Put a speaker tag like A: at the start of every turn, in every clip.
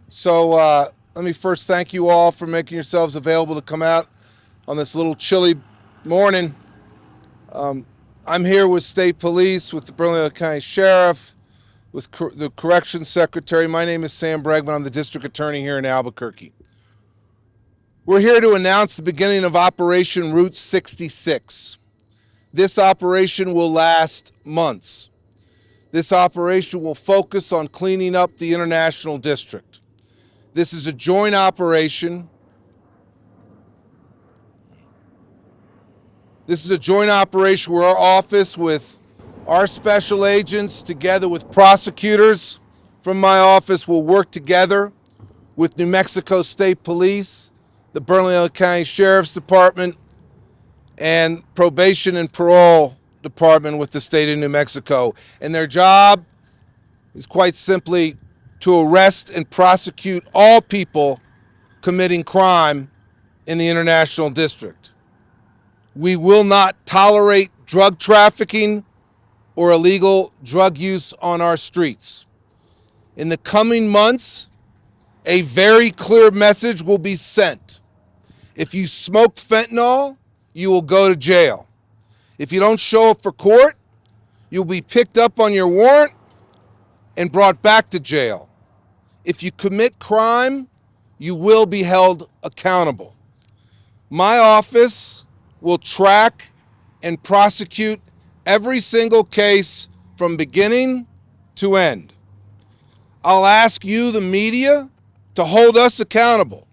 A: So let me first thank you all for making yourselves available to come out on this little chilly morning. I'm here with State Police, with the Bernalillo County Sheriff, with the Corrections Secretary. My name is Sam Bregman. I'm the District Attorney here in Albuquerque. We're here to announce the beginning of Operation Route 66. This operation will last months. This operation will focus on cleaning up the International District. This is a joint operation. This is a joint operation where our office with our special agents together with prosecutors from my office will work together with New Mexico State Police, the Bernalillo County Sheriff's Department, and Probation and Parole Department with the state of New Mexico. And their job is quite simply to arrest and prosecute all people committing crime in the International District. We will not tolerate drug trafficking or illegal drug use on our streets. In the coming months, a very clear message will be sent. If you smoke fentanyl, you will go to jail. If you don't show up for court, you'll be picked up on your warrant and brought back to jail. If you commit crime, you will be held accountable. My office will track and prosecute every single case from beginning to end. I'll ask you, the media, to hold us accountable.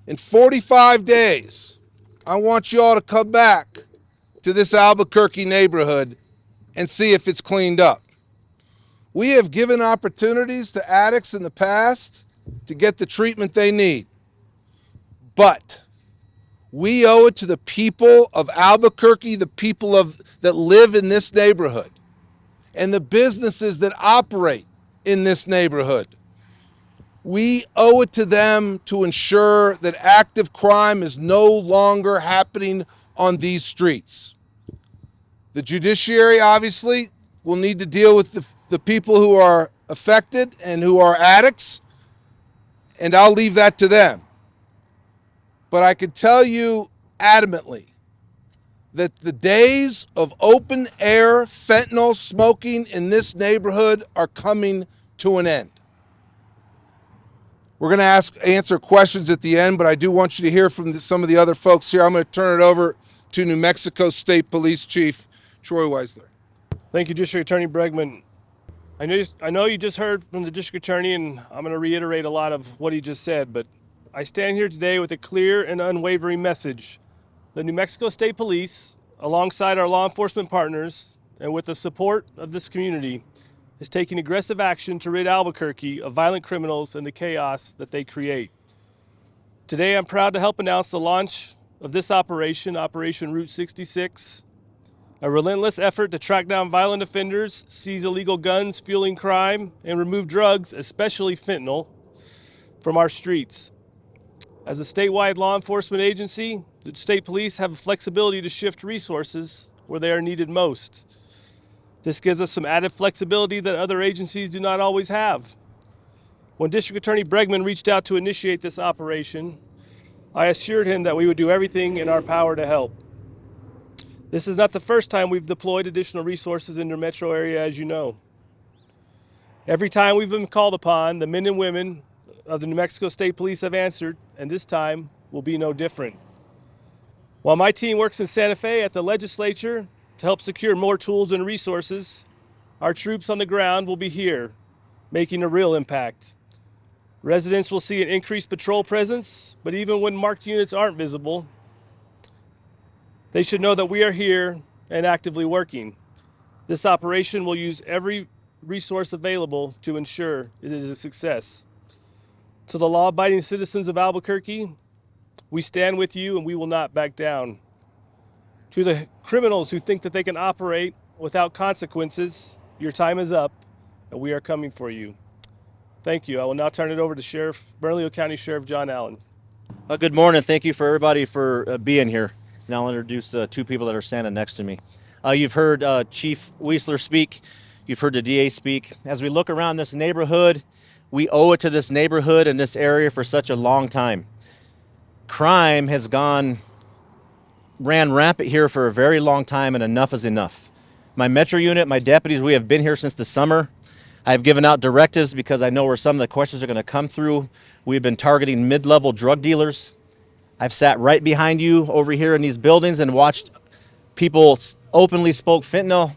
A: In 45 days, I want you all to come back to this Albuquerque neighborhood and see if it's cleaned up. We have given opportunities to addicts in the past to get the treatment they need, but we owe it to the people of Albuquerque, the people that live in this neighborhood, and the businesses that operate in this neighborhood. We owe it to them to ensure that active crime is no longer happening on these streets. The judiciary, obviously, will need to deal with the people who are affected and who are addicts, and I'll leave that to them. But I can tell you adamantly that the days of open air fentanyl smoking in this neighborhood are coming to an end. We're going to answer questions at the end, but I do want you to hear from some of the other folks here. I'm going to turn it over to New Mexico State Police Chief Troy Weisler.
B: Thank you, District Attorney Bregman. I know you just heard from the District Attorney, and I'm going to reiterate a lot of what he just said, but I stand here today with a clear and unwavering message. The New Mexico State Police, alongside our law enforcement partners, and with the support of this community, is taking aggressive action to rid Albuquerque of violent criminals and the chaos that they create. Today, I'm proud to help announce the launch of this operation, Operation Route 66, a relentless effort to track down violent offenders, seize illegal guns fueling crime, and remove drugs, especially fentanyl, from our streets. As a statewide law enforcement agency, the state police have flexibility to shift resources where they are needed most. This gives us some added flexibility that other agencies do not always have. When District Attorney Bregman reached out to initiate this operation, I assured him that we would do everything in our power to help. This is not the first time we've deployed additional resources in the metro area, as you know. Every time we've been called upon, the men and women of the New Mexico State Police have answered, and this time will be no different. While my team works in Santa Fe at the legislature to help secure more tools and resources, our troops on the ground will be here, making a real impact. Residents will see an increased patrol presence, but even when marked units aren't visible, they should know that we are here and actively working. This operation will use every resource available to ensure it is a success. To the law-abiding citizens of Albuquerque, we stand with you and we will not back down. To the criminals who think that they can operate without consequences, your time is up and we are coming for you. Thank you. I will now turn it over to Bernalillo County Sheriff John Allen.
C: Good morning. Thank you for everybody for being here. And I'll introduce two people that are standing next to me. You've heard Chief Weisler speak. You've heard the DA speak. As we look around this neighborhood, We owe it to this neighborhood and this area for such a long time. Crime has ran rampant here for a very long time, and enough is enough. My metro unit, my deputies, we have been here since the summer. I've given out directives because I know where some of the questions are going to come through. We've been targeting mid-level drug dealers. I've sat right behind you over here in these buildings and watched people openly spoke fentanyl.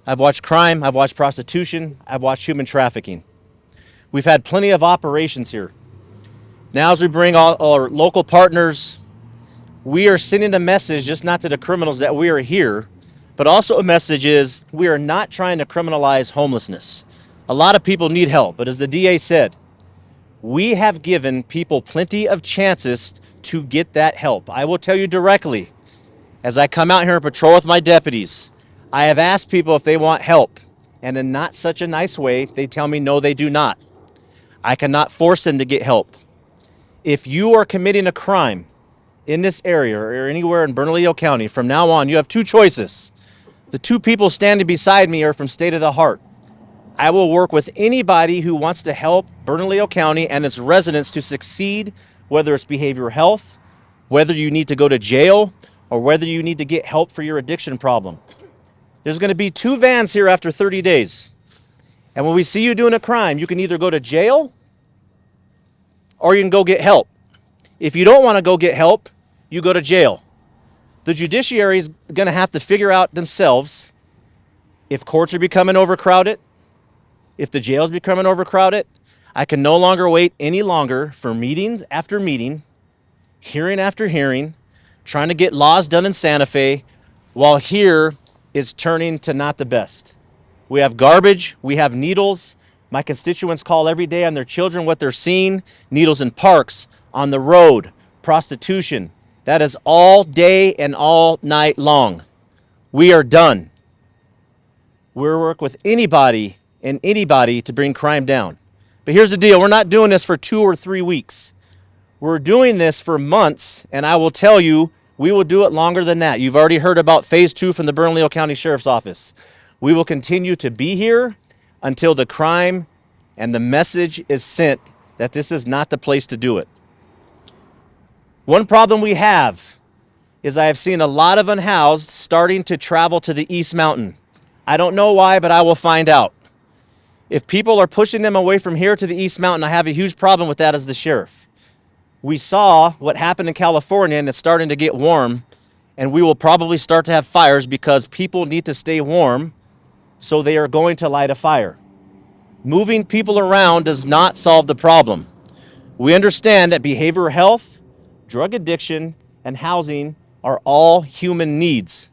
C: I've watched crime, I've watched prostitution, I've watched human trafficking. We've had plenty of operations here. Now as we bring all our local partners, we are sending a message just not to the criminals that we are here, but also a message is we are not trying to criminalize homelessness. A lot of people need help, but as the DA said, we have given people plenty of chances to get that help. I will tell you directly, as I come out here and patrol with my deputies, I have asked people if they want help, and in not such a nice way, they tell me no, they do not. I cannot force them to get help. If you are committing a crime in this area or anywhere in Bernalillo County, from now on, you have two choices. The two people standing beside me are from State of the Heart. I will work with anybody who wants to help Bernalillo County and its residents to succeed, whether it's behavioral health, whether you need to go to jail, or whether you need to get help for your addiction problem. There's going to be 2 vans here after 30 days. And when we see you doing a crime, you can either go to jail or you can go get help. If you don't want to go get help, you go to jail. The judiciary is going to have to figure out themselves if courts are becoming overcrowded, if the jails are becoming overcrowded. I can no longer wait any longer for meetings after meeting, hearing after hearing, trying to get laws done in Santa Fe, while here is turning to not the best. We have garbage, we have needles. My constituents call every day on their children what they're seeing, needles in parks, on the road, prostitution. That is all day and all night long. We are done. We'll work with anybody and anybody to bring crime down. But here's the deal, we're not doing this for 2 or 3 weeks. We're doing this for months, and I will tell you, we will do it longer than that. You've already heard about phase 2 from the Bernalillo County Sheriff's Office. We will continue to be here until the crime and the message is sent that this is not the place to do it. One problem we have is I have seen a lot of unhoused starting to travel to the East Mountain. I don't know why, but I will find out. If people are pushing them away from here to the East Mountain, I have a huge problem with that as the sheriff. We saw what happened in California, and it's starting to get warm, and we will probably start to have fires because people need to stay warm, so they are going to light a fire. Moving people around does not solve the problem. We understand that behavioral health, drug addiction, and housing are all human needs.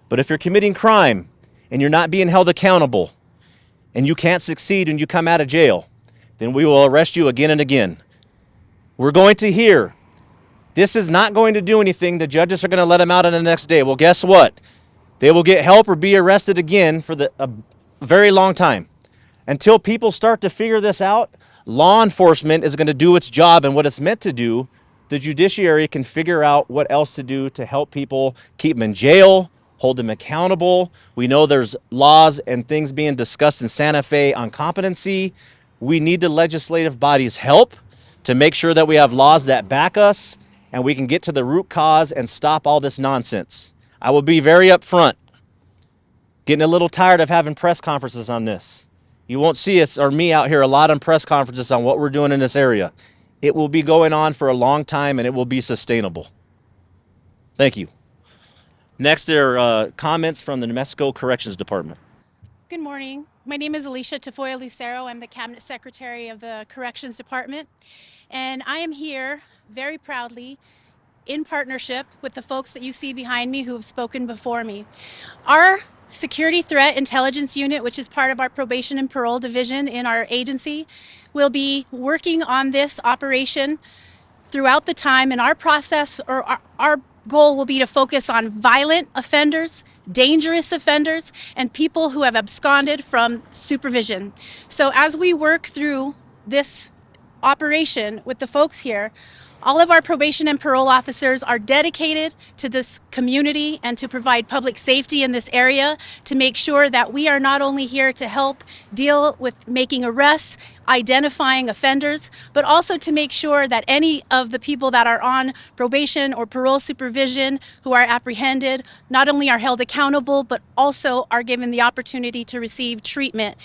C: But if you're committing crime and you're not being held accountable and you can't succeed when you come out of jail, then we will arrest you again and again. We're going to hear, this is not going to do anything. The judges are going to let them out on the next day. Well, guess what? They will get help or be arrested again for a very long time. Until people start to figure this out, law enforcement is going to do its job and what it's meant to do. The judiciary can figure out what else to do to help people, keep them in jail, hold them accountable. We know there's laws and things being discussed in Santa Fe on competency. We need the legislative body's help to make sure that we have laws that back us and we can get to the root cause and stop all this nonsense. I will be very upfront. Getting a little tired of having press conferences on this. You won't see us or me out here a lot on press conferences on what we're doing in this area. It will be going on for a long time and it will be sustainable. Thank you. Next, there are comments from the New Mexico Corrections Department.
D: Good morning. My name is Alicia Tafoya Lucero. I'm the Cabinet Secretary of the Corrections Department. And I am here very proudly in partnership with the folks that you see behind me who have spoken before me. Our Security Threat Intelligence Unit, which is part of our Probation and Parole Division in our agency, will be working on this operation throughout the time. And our process, or our goal will be to focus on violent offenders, dangerous offenders, and people who have absconded from supervision. So as we work through this operation with the folks here. All of our probation and parole officers are dedicated to this community and to provide public safety in this area, to make sure that we are not only here to help deal with making arrests, identifying offenders, but also to make sure that any of the people that are on probation or parole supervision who are apprehended not only are held accountable, but also are given the opportunity to receive treatment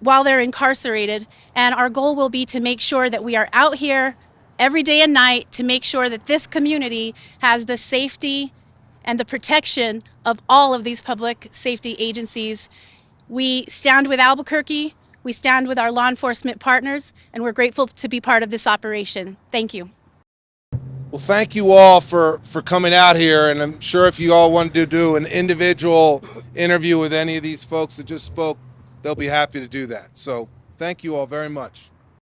D: while they're incarcerated. And our goal will be to make sure that we are out here every day and night to make sure that this community has the safety and the protection of all of these public safety agencies. We stand with Albuquerque, we stand with our law enforcement partners, and we're grateful to be part of this operation. Thank you.
A: Well, thank you all for coming out here, and I'm sure if you all wanted to do an individual interview with any of these folks that just spoke, they'll be happy to do that. So thank you all very much.